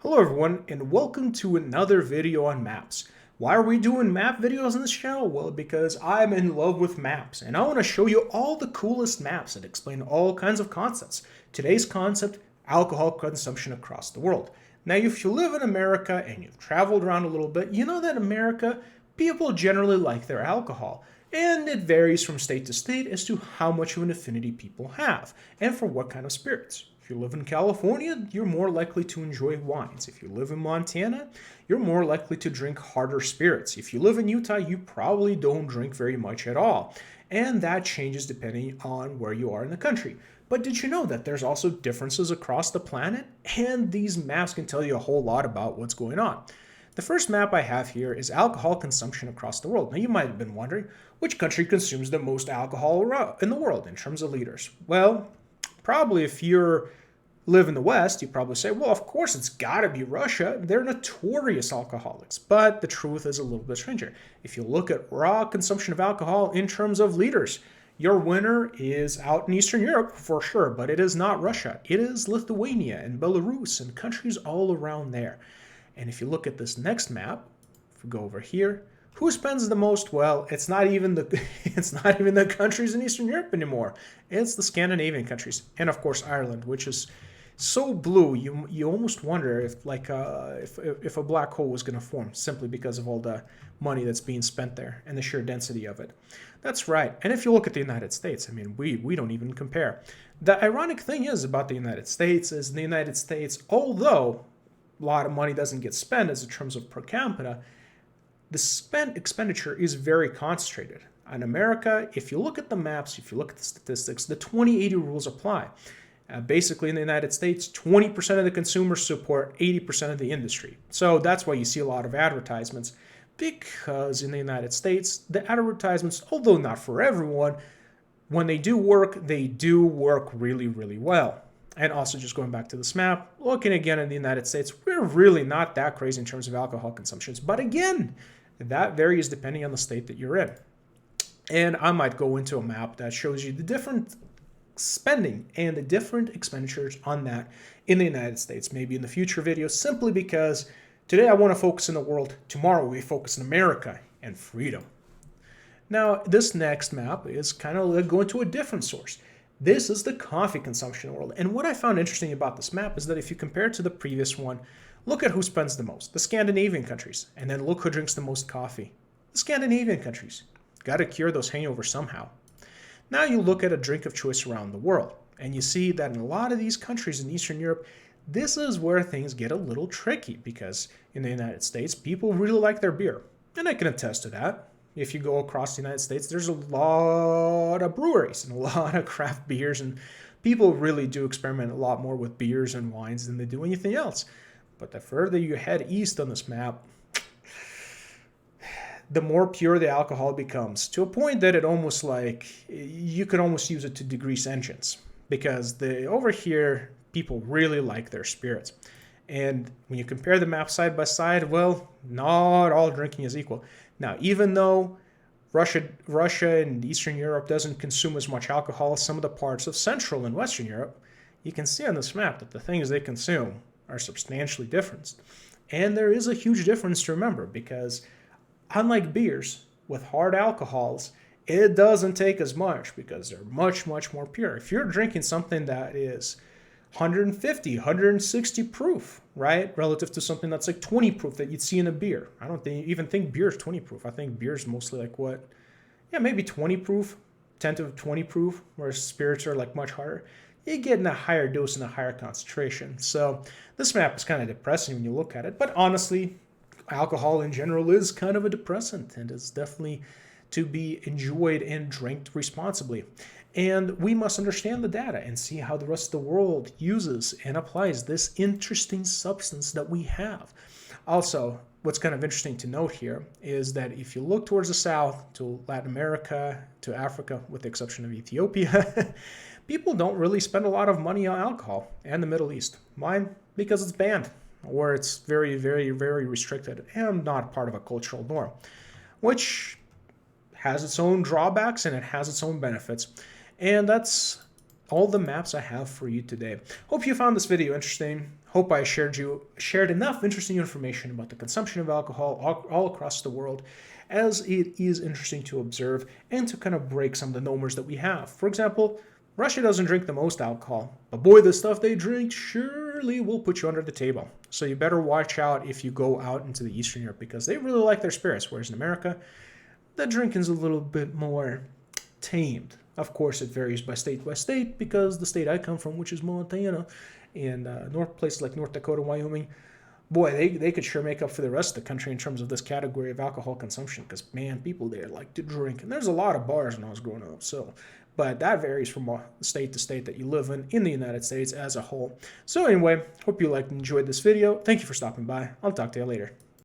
Hello everyone, and welcome to another video on maps. Why are we doing map videos on this channel? Well, because I'm in love with maps, and I want to show you all the coolest maps that explain all kinds of concepts. Today's concept, alcohol consumption across the world. Now, if you live in America and you've traveled around a little bit, you know that in America, people generally like their alcohol. And it varies from state to state as to how much of an affinity people have, and for what kind of spirits. If you live in California, you're more likely to enjoy wines. If you live in Montana, you're more likely to drink harder spirits. If you live in Utah, you probably don't drink very much at all. And that changes depending on where you are in the country. But did you know that there's also differences across the planet? And these maps can tell you a whole lot about what's going on. The first map I have here is alcohol consumption across the world. Now you might have been wondering, which country consumes the most alcohol in the world in terms of liters? Well, probably if you live in the West, you probably say, well, of course it's gotta be Russia. They're notorious alcoholics. But the truth is a little bit stranger. If you look at raw consumption of alcohol in terms of liters, your winner is out in Eastern Europe for sure, but it is not Russia. It is Lithuania and Belarus and countries all around there. And if you look at this next map, if we go over here, who spends the most? Well, it's not even the countries in Eastern Europe anymore. It's the Scandinavian countries, and of course Ireland, which is so blue you almost wonder if a black hole was going to form simply because of all the money that's being spent there and the sheer density of it. That's right. And if you look at the United States, I mean, we don't even compare. The ironic thing is about the United States is the United States, although a lot of money doesn't get spent as in terms of per capita, the expenditure is very concentrated. In America, if you look at the maps, if you look at the statistics, the 20-80 rules apply. Basically, in the United States, 20% of the consumers support 80% of the industry. So that's why you see a lot of advertisements, because in the United States, the advertisements, although not for everyone, when they do work really, really well. And also, just going back to this map, looking again in the United States, we're really not that crazy in terms of alcohol consumptions. But again, that varies depending on the state that you're in. And I might go into a map that shows you the different spending and the different expenditures on that in the United States, maybe in the future videos, simply because today I want to focus in the world, tomorrow we focus in America and freedom. Now, this next map is kind of going to a different source. This is the coffee consumption world. And what I found interesting about this map is that if you compare it to the previous one, look at who spends the most, the Scandinavian countries, and then look who drinks the most coffee, the Scandinavian countries. Got to cure those hangovers somehow. Now you look at a drink of choice around the world, and you see that in a lot of these countries in Eastern Europe, this is where things get a little tricky, because in the United States, people really like their beer. And I can attest to that. If you go across the United States, there's a lot of breweries and a lot of craft beers, and people really do experiment a lot more with beers and wines than they do anything else. But the further you head east on this map, the more pure the alcohol becomes, to a point that it almost like you could almost use it to degrease engines, because over here people really like their spirits. And when you compare the map side by side, well, not all drinking is equal. Now, even though Russia and Eastern Europe doesn't consume as much alcohol as some of the parts of Central and Western Europe, you can see on this map that the things they consume are substantially different. And there is a huge difference to remember, because unlike beers with hard alcohols, it doesn't take as much because they're much, much more pure. If you're drinking something that is 150, 160 proof, right? Relative to something that's like 20 proof that you'd see in a beer. I don't even think beer is 20 proof. I think beer is mostly like what? Yeah, maybe 20 proof, 10 to 20 proof, whereas spirits are like much harder. You get in a higher dose and a higher concentration. So this map is kind of depressing when you look at it. But honestly, alcohol in general is kind of a depressant, and is definitely to be enjoyed and drank responsibly. And we must understand the data and see how the rest of the world uses and applies this interesting substance that we have. Also, what's kind of interesting to note here is that if you look towards the south, to Latin America, to Africa, with the exception of Ethiopia, people don't really spend a lot of money on alcohol, and the Middle East. Why? Because it's banned, or it's very, very, very restricted and not part of a cultural norm, which has its own drawbacks and it has its own benefits. And that's all the maps I have for you today. Hope you found this video interesting. Hope I shared enough interesting information about the consumption of alcohol all across the world, as it is interesting to observe and to kind of break some of the numbers that we have. For example, Russia doesn't drink the most alcohol, but boy, the stuff they drink surely will put you under the table. So you better watch out if you go out into the Eastern Europe, because they really like their spirits, whereas in America, the drinking's a little bit more tamed. Of course, it varies by state, because the state I come from, which is Montana, and places like North Dakota, Wyoming, boy, they could sure make up for the rest of the country in terms of this category of alcohol consumption, because, man, people there like to drink. And there's a lot of bars when I was growing up, so. But that varies from state to state that you live in the United States as a whole. So anyway, hope you enjoyed this video. Thank you for stopping by. I'll talk to you later.